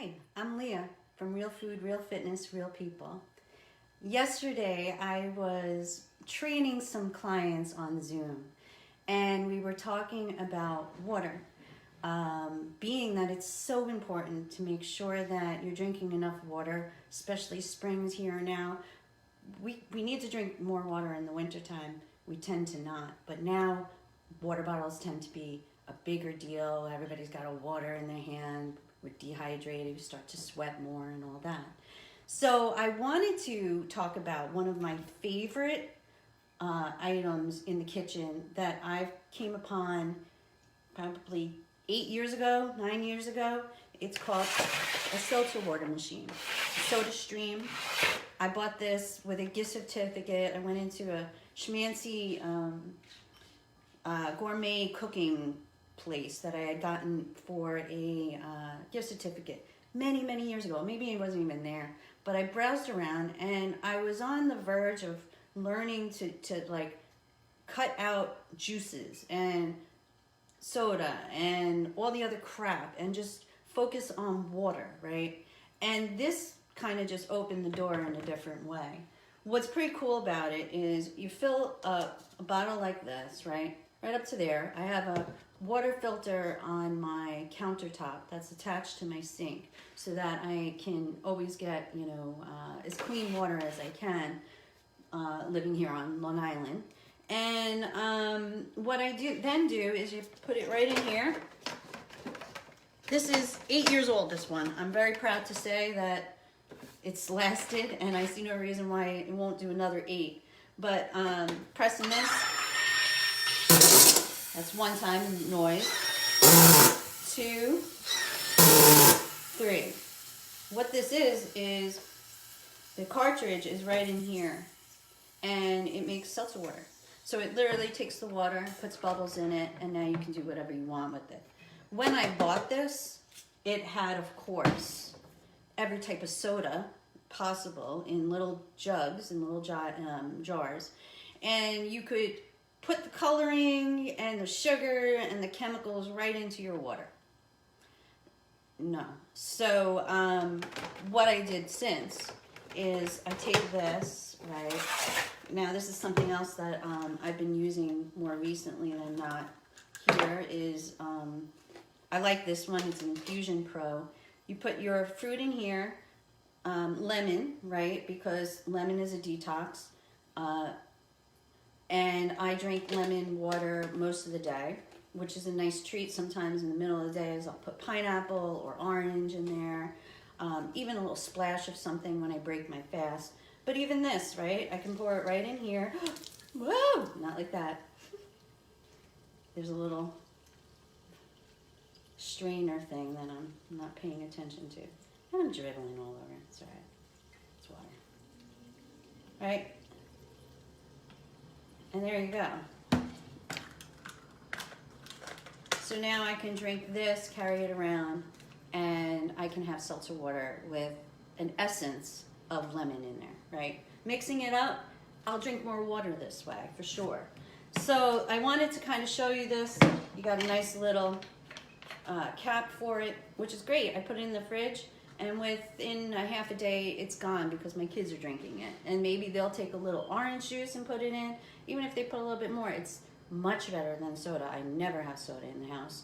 Hi, I'm Leah from Real Food, Real Fitness, Real People. Yesterday I was training some clients on Zoom and we were talking about water, being that it's so important to make sure that you're drinking enough water, especially springs here and now. We need to drink more water in the wintertime. We tend to not, but now water bottles tend to be a bigger deal. Everybody's got a water in their hand. We're dehydrated, we start to sweat more and all that. So I wanted to talk about one of my favorite items in the kitchen that I came upon probably 9 years ago. It's called a Seltzer water machine, Soda Stream. I bought this with a gift certificate. I went into a schmancy gourmet cooking place that I had gotten for a gift certificate many years ago. Maybe it wasn't even there, but I browsed around and I was on the verge of learning to like cut out juices and soda and all the other crap and just focus on water, right? And this kind of just opened the door in a different way. What's pretty cool about it is you fill a bottle like this, right up to there. I have a water filter on my countertop that's attached to my sink so that I can always get, as clean water as I can, living here on Long Island. And what I do is you put it right in here. This is 8 years old, this one. I'm very proud to say that it's lasted, and I see no reason why it won't do another 8. But pressing this, that's one time noise. 2, 3. What this is the cartridge is right in here, and it makes seltzer water. So it literally takes the water, puts bubbles in it, and now you can do whatever you want with it. When I bought this, it had, of course, every type of soda possible in little jugs, in little jars, and you could put the coloring and the sugar and the chemicals right into your water. No. So what I did since is I take this, right? Now this is something else that I've been using more recently than not. Here is, I like this one, it's an Infusion Pro. You put your fruit in here, lemon, right? Because lemon is a detox. And I drink lemon water most of the day, which is a nice treat. Sometimes in the middle of the day I'll put pineapple or orange in there, even a little splash of something when I break my fast. But even this, right? I can pour it right in here. Whoa! Not like that. There's a little strainer thing that I'm not paying attention to. And I'm dribbling all over. It's all right. It's water. Right? And there you go. So now I can drink this, carry it around, and I can have seltzer water with an essence of lemon in there, right? Mixing it up, I'll drink more water this way, for sure. So I wanted to kind of show you this. You got a nice little cap for it, which is great. I put it in the fridge, and within a half a day, it's gone because my kids are drinking it. And maybe they'll take a little orange juice and put it in. Even if they put a little bit more, it's much better than soda. I never have soda in the house.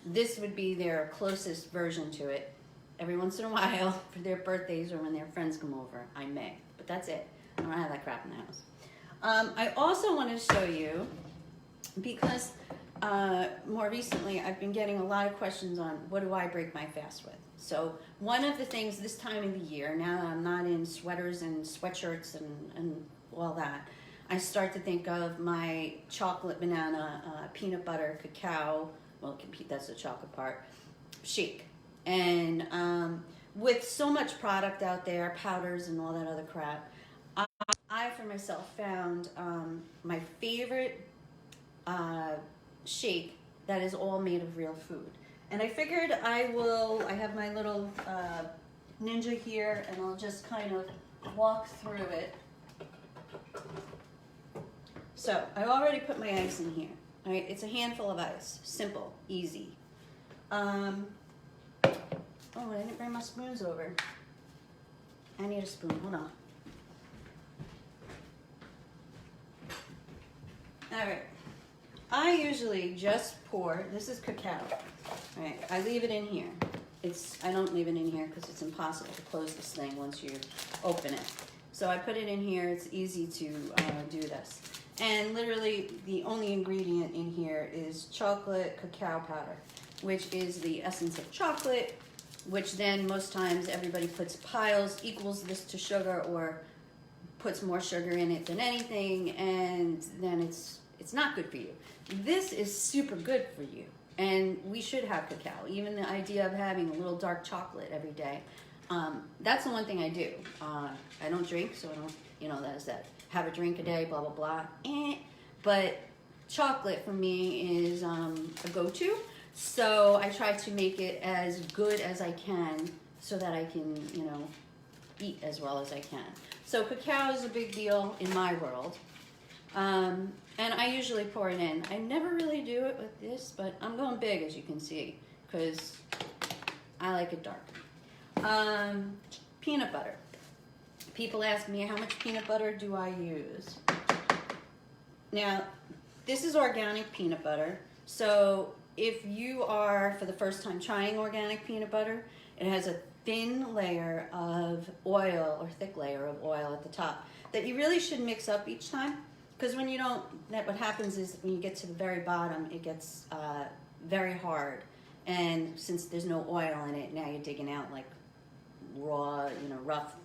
This would be their closest version to it. Every once in a while, for their birthdays or when their friends come over, I may. But that's it. I don't have that crap in the house. I also want to show you, because more recently I've been getting a lot of questions on what do I break my fast with. So one of the things this time of the year, now that I'm not in sweaters and sweatshirts and all that, I start to think of my chocolate banana, peanut butter, cacao, well, that's the chocolate part, shake. And with so much product out there, powders and all that other crap, I for myself found my favorite shake that is all made of real food. And I figured I have my little Ninja here, and I'll just kind of walk through it. So I already put my ice in here. All right, it's a handful of ice, simple, easy. Oh, I didn't bring my spoons over. I need a spoon, hold on. All right, I usually just pour, this is cacao, right? I leave it in here. I don't leave it in here because it's impossible to close this thing once you open it. So I put it in here, it's easy to do this. And literally the only ingredient in here is chocolate cacao powder, which is the essence of chocolate, which then most times everybody puts equals this to sugar or puts more sugar in it than anything, and then it's not good for you. This is super good for you, and we should have cacao. Even the idea of having a little dark chocolate every day, that's the one thing I do. I don't drink, so I don't, that's that. Have a drink a day, blah, blah, blah. But chocolate for me is a go-to. So I try to make it as good as I can so that I can, eat as well as I can. So cacao is a big deal in my world. And I usually pour it in. I never really do it with this, but I'm going big, as you can see, because I like it dark. Peanut butter. People ask me, how much peanut butter do I use? Now, this is organic peanut butter. So if you are, for the first time, trying organic peanut butter, it has a thin layer of oil, or thick layer of oil at the top, that you really should mix up each time. Because when you don't, what happens is when you get to the very bottom, it gets very hard. And since there's no oil in it, now you're digging out like raw, rough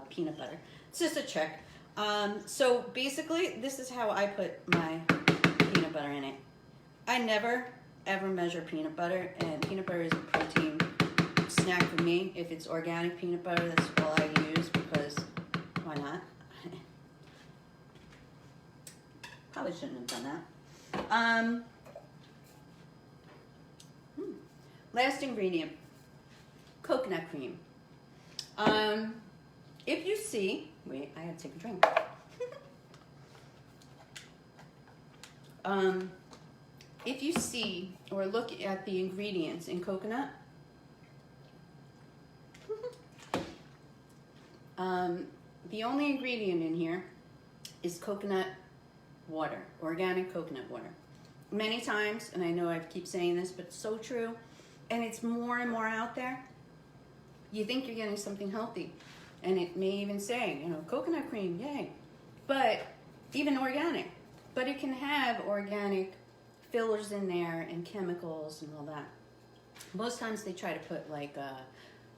peanut butter. It's just a trick. So basically, this is how I put my peanut butter in it. I never, ever measure peanut butter, and peanut butter is a protein snack for me. If it's organic peanut butter, that's all I use, because why not? Probably shouldn't have done that. Last ingredient, coconut cream. If you see, wait, I gotta take a drink. If you see or look at the ingredients in coconut, the only ingredient in here is coconut water, organic coconut water. Many times, and I know I keep saying this, but it's so true, and it's more and more out there, you think you're getting something healthy, and it may even say, coconut cream, yay, but even organic, but it can have organic fillers in there and chemicals and all that. Most times they try to put like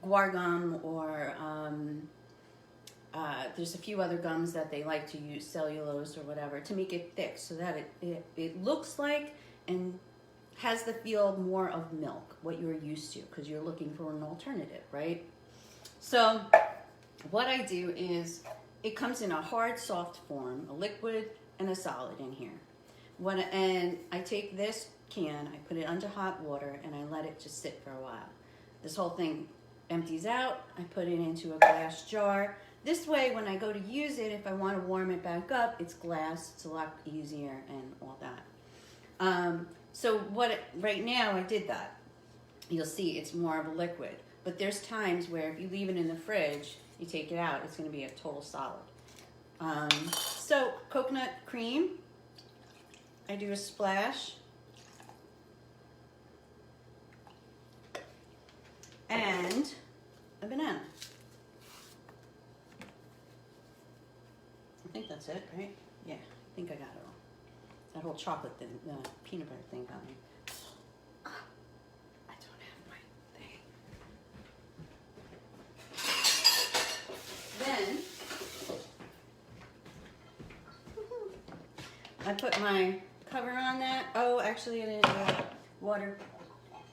guar gum, or there's a few other gums that they like to use, cellulose or whatever, to make it thick so that it looks like and has the feel more of milk, what you're used to, because you're looking for an alternative, right? So what I do is, it comes in a hard, soft form, a liquid and a solid in here. And I take this can, I put it under hot water, and I let it just sit for a while. This whole thing empties out, I put it into a glass jar. This way, when I go to use it, if I want to warm it back up, it's glass, it's a lot easier and all that. So right now I did that. You'll see it's more of a liquid, but there's times where if you leave it in the fridge, you take it out, it's going to be a total solid. So coconut cream, I do a splash, and a banana. I think that's it, right? Yeah, I think I got it all. That whole chocolate thing, the peanut butter thing got me. I don't have my thing. Then, I put my cover on that. Oh, actually it is water,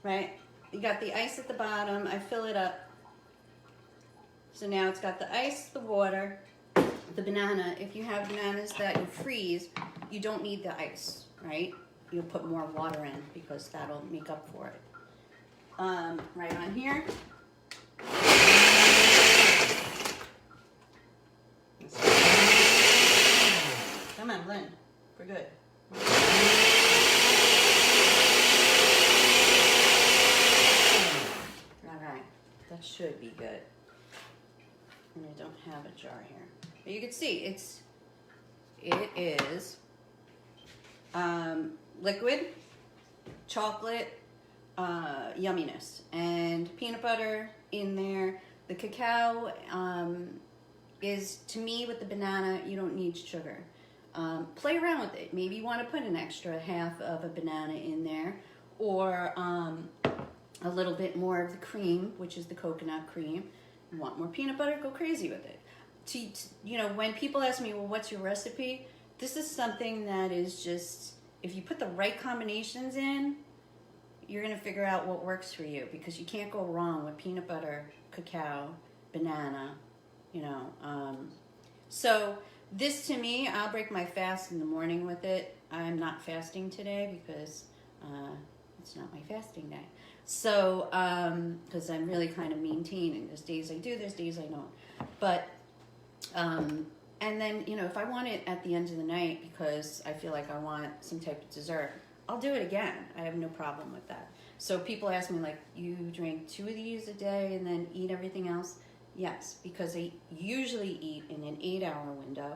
right? You got the ice at the bottom. I fill it up. So now it's got the ice, the water, the banana. If you have bananas that you freeze, you don't need the ice, right? You'll put more water in because that'll make up for it. Right on here. Come on, Lynn. We're good. All right. That should be good. And I don't have a jar here. But you can see it is liquid, chocolate, yumminess, and peanut butter in there. The cacao is, to me, with the banana, you don't need sugar. Play around with it. Maybe you want to put an extra half of a banana in there, or a little bit more of the cream, which is the coconut cream. You want more peanut butter? Go crazy with it. You know, when people ask me, well, what's your recipe? This is something that is just, if you put the right combinations in, you're going to figure out what works for you, because you can't go wrong with peanut butter, cacao, banana, you know. So this, to me, I'll break my fast in the morning with it. I'm not fasting today because it's not my fasting day. So, because I'm really kind of maintaining. There's days I do, there's days I don't. But, and then, you know, if I want it at the end of the night because I feel like I want some type of dessert, I'll do it again. I have no problem with that. So people ask me, like, you drink 2 of these a day and then eat everything else? Yes, because I usually eat in an 8-hour window,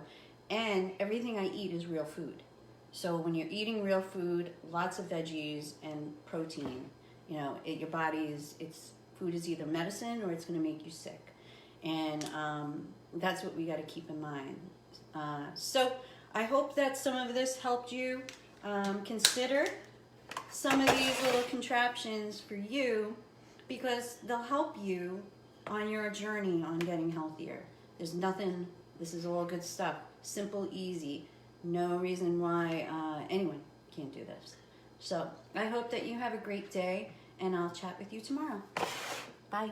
and everything I eat is real food. So when you're eating real food, lots of veggies and protein, you know, your body food is either medicine or it's going to make you sick. And that's what we got to keep in mind. So I hope that some of this helped you consider some of these little contraptions for you, because they'll help you on your journey on getting healthier. There's nothing, this is all good stuff. Simple, easy. No reason why anyone can't do this. So I hope that you have a great day, and I'll chat with you tomorrow. Bye.